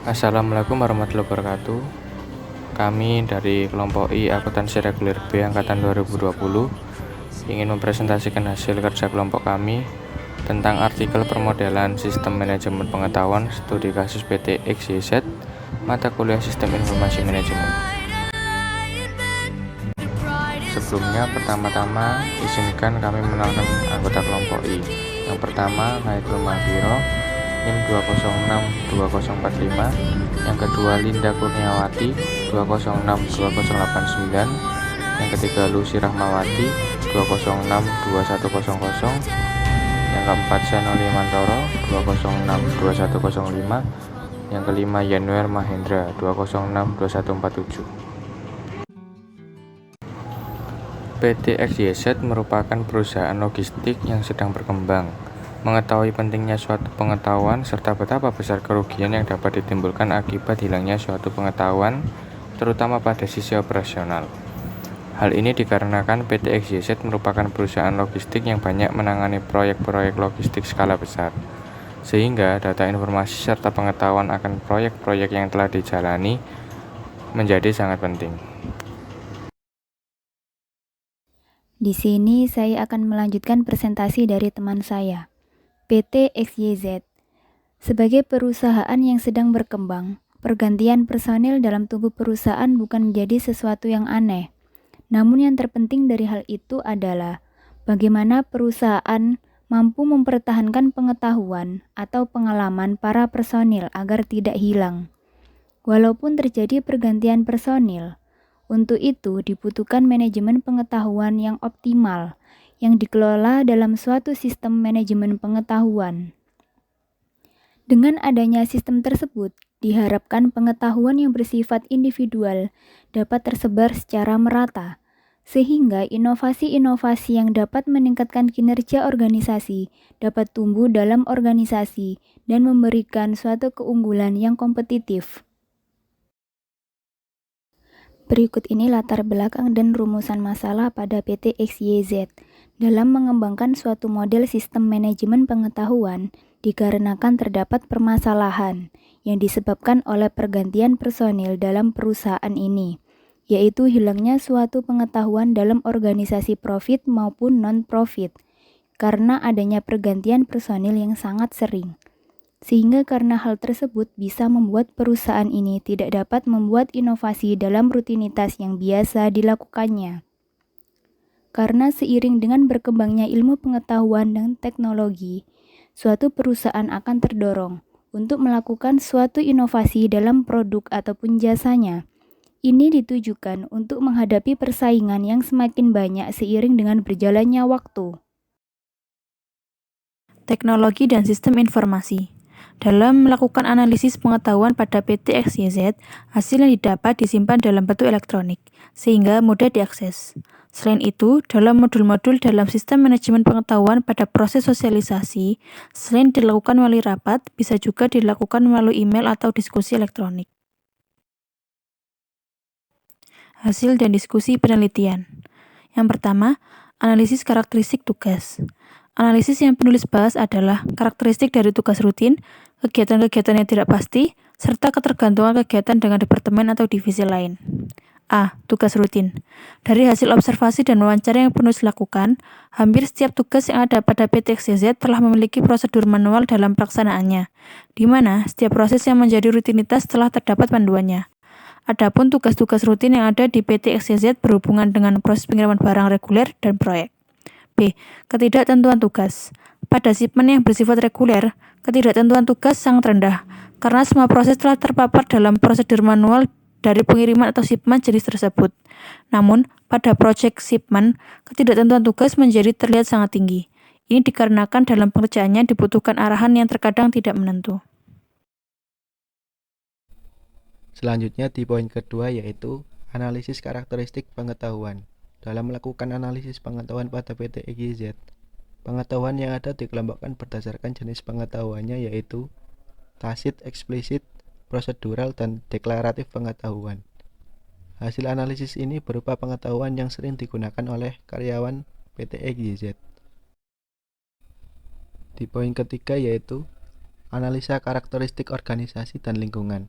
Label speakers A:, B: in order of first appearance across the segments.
A: Assalamualaikum warahmatullahi wabarakatuh. Kami dari kelompok I Akuntansi Reguler B Angkatan 2020 ingin mempresentasikan hasil kerja kelompok kami tentang artikel permodelan sistem manajemen pengetahuan studi kasus PT XYZ mata kuliah Sistem Informasi Manajemen. Sebelumnya, pertama-tama izinkan kami mengenalkan anggota kelompok I. Yang pertama, Naidul Mahbiro, NIM 2062045. Yang kedua, Linda Kurniawati, 2062089. Yang ketiga, Lucy Rahmawati, 2062100. Yang keempat, Senoli Mantoro, 2062105. Yang kelima, Yanuar Mahendra, 2062147. PT XYZ merupakan perusahaan logistik yang sedang berkembang. Mengetahui pentingnya suatu pengetahuan serta betapa besar kerugian yang dapat ditimbulkan akibat hilangnya suatu pengetahuan, terutama pada sisi operasional. Hal ini dikarenakan PT XYZ merupakan perusahaan logistik yang banyak menangani proyek-proyek logistik skala besar, sehingga data informasi serta pengetahuan akan proyek-proyek yang telah dijalani menjadi sangat penting.
B: Di sini saya akan melanjutkan presentasi dari teman saya, PT XYZ. Sebagai perusahaan yang sedang berkembang, pergantian personil dalam tubuh perusahaan bukan menjadi sesuatu yang aneh. Namun yang terpenting dari hal itu adalah bagaimana perusahaan mampu mempertahankan pengetahuan atau pengalaman para personil agar tidak hilang. Walaupun terjadi pergantian personil, untuk itu dibutuhkan manajemen pengetahuan yang optimal, yang dikelola dalam suatu sistem manajemen pengetahuan. Dengan adanya sistem tersebut, diharapkan pengetahuan yang bersifat individual dapat tersebar secara merata, sehingga inovasi-inovasi yang dapat meningkatkan kinerja organisasi dapat tumbuh dalam organisasi dan memberikan suatu keunggulan yang kompetitif. Berikut ini latar belakang dan rumusan masalah pada PT XYZ dalam mengembangkan suatu model sistem manajemen pengetahuan dikarenakan terdapat permasalahan yang disebabkan oleh pergantian personil dalam perusahaan ini, yaitu hilangnya suatu pengetahuan dalam organisasi profit maupun non-profit karena adanya pergantian personil yang sangat sering. Sehingga karena hal tersebut bisa membuat perusahaan ini tidak dapat membuat inovasi dalam rutinitas yang biasa dilakukannya. Karena seiring dengan berkembangnya ilmu pengetahuan dan teknologi, suatu perusahaan akan terdorong untuk melakukan suatu inovasi dalam produk ataupun jasanya. Ini ditujukan untuk menghadapi persaingan yang semakin banyak seiring dengan berjalannya waktu.
C: Teknologi dan sistem informasi. Dalam melakukan analisis pengetahuan pada PT XYZ, hasil yang didapat disimpan dalam bentuk elektronik, sehingga mudah diakses. Selain itu, dalam modul-modul dalam sistem manajemen pengetahuan pada proses sosialisasi, selain dilakukan melalui rapat, bisa juga dilakukan melalui email atau diskusi elektronik. Hasil dan diskusi penelitian. Yang pertama, analisis karakteristik tugas. Analisis yang penulis bahas adalah karakteristik dari tugas rutin, kegiatan-kegiatan yang tidak pasti, serta ketergantungan kegiatan dengan departemen atau divisi lain. A. Tugas rutin. Dari hasil observasi dan wawancara yang penulis lakukan, hampir setiap tugas yang ada pada PT XYZ telah memiliki prosedur manual dalam pelaksanaannya, di mana setiap proses yang menjadi rutinitas telah terdapat panduannya. Adapun tugas-tugas rutin yang ada di PT XYZ berhubungan dengan proses pengiriman barang reguler dan proyek. B. Ketidaktentuan tugas. Pada shipment yang bersifat reguler, ketidaktentuan tugas sangat rendah, karena semua proses telah terpapar dalam prosedur manual dari pengiriman atau shipment jenis tersebut. Namun, pada project shipment, ketidaktentuan tugas menjadi terlihat sangat tinggi. Ini dikarenakan dalam pengerjaannya dibutuhkan arahan yang terkadang tidak menentu.
D: Selanjutnya di poin kedua yaitu analisis karakteristik pengetahuan. Dalam melakukan analisis pengetahuan pada PT XYZ, pengetahuan yang ada dikelompokkan berdasarkan jenis pengetahuannya yaitu tacit, eksplisit, prosedural, dan deklaratif pengetahuan. Hasil analisis ini berupa pengetahuan yang sering digunakan oleh karyawan PT XYZ. Di poin ketiga yaitu Analisa karakteristik organisasi dan lingkungan.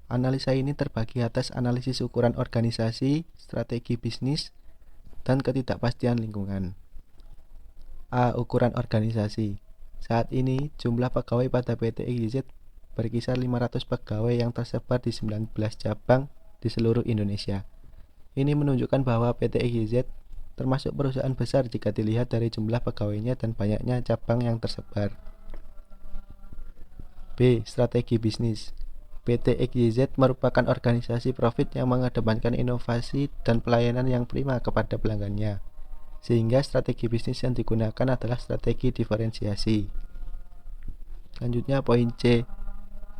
D: Analisa ini terbagi atas analisis ukuran organisasi, strategi bisnis, dan ketidakpastian lingkungan. A. Ukuran organisasi. Saat ini, jumlah pegawai pada PT XYZ berkisar 500 pegawai yang tersebar di 19 cabang di seluruh Indonesia. Ini menunjukkan bahwa PT XYZ termasuk perusahaan besar jika dilihat dari jumlah pegawainya dan banyaknya cabang yang tersebar. B. Strategi bisnis. PT XYZ merupakan organisasi profit yang mengedepankan inovasi dan pelayanan yang prima kepada pelanggannya, sehingga strategi bisnis yang digunakan adalah strategi diferensiasi. Selanjutnya poin C.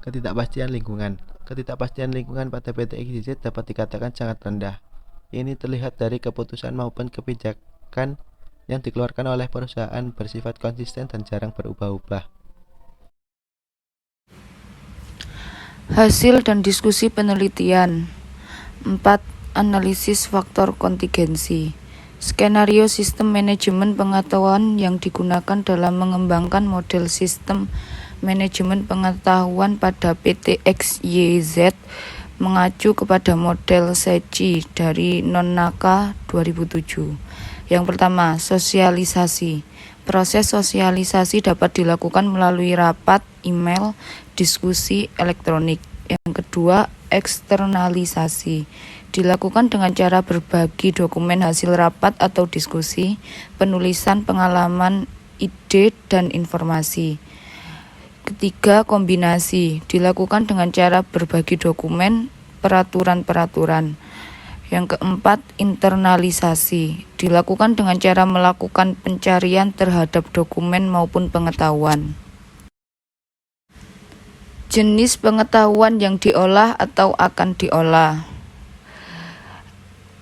D: Ketidakpastian lingkungan. Ketidakpastian lingkungan pada PT XYZ dapat dikatakan sangat rendah. Ini terlihat dari keputusan maupun kebijakan yang dikeluarkan oleh perusahaan bersifat konsisten dan jarang berubah-ubah.
E: Hasil dan diskusi penelitian. 4. Analisis faktor kontingensi. Skenario sistem manajemen pengetahuan yang digunakan dalam mengembangkan model sistem manajemen pengetahuan pada PT XYZ mengacu kepada model SECI dari Nonnaka 2007. Yang pertama, sosialisasi. Proses sosialisasi dapat dilakukan melalui rapat, email, diskusi elektronik. Yang kedua, eksternalisasi. Dilakukan dengan cara berbagi dokumen hasil rapat atau diskusi, penulisan pengalaman, ide, dan informasi. Ketiga, kombinasi. Dilakukan dengan cara berbagi dokumen, peraturan-peraturan. Yang keempat, internalisasi. Dilakukan dengan cara melakukan pencarian terhadap dokumen maupun pengetahuan. Jenis pengetahuan yang diolah atau akan diolah.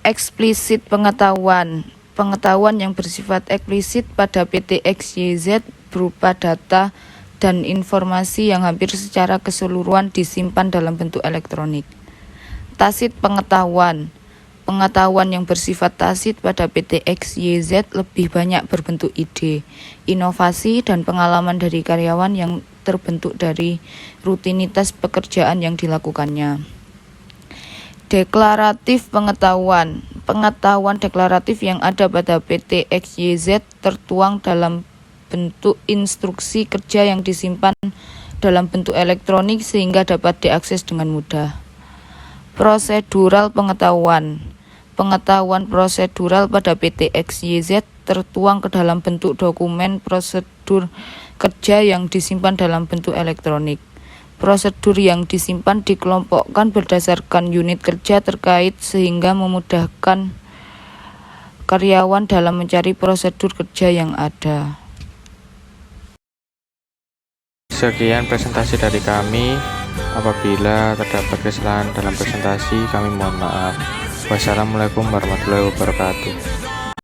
E: Eksplisit pengetahuan. Pengetahuan yang bersifat eksplisit pada PT XYZ berupa data dan informasi yang hampir secara keseluruhan disimpan dalam bentuk elektronik. Tasit pengetahuan. Pengetahuan yang bersifat tasit pada PT XYZ lebih banyak berbentuk ide, inovasi, dan pengalaman dari karyawan yang terbentuk dari rutinitas pekerjaan yang dilakukannya. Deklaratif pengetahuan. Pengetahuan deklaratif yang ada pada PT XYZ tertuang dalam bentuk instruksi kerja yang disimpan dalam bentuk elektronik sehingga dapat diakses dengan mudah. Prosedural pengetahuan. Pengetahuan prosedural pada PT XYZ tertuang ke dalam bentuk dokumen prosedur kerja yang disimpan dalam bentuk elektronik. Prosedur yang disimpan dikelompokkan berdasarkan unit kerja terkait sehingga memudahkan karyawan dalam mencari prosedur kerja yang ada.
A: Sekian presentasi dari kami. Apabila terdapat kesalahan dalam presentasi, kami mohon maaf. Wassalamualaikum warahmatullahi wabarakatuh.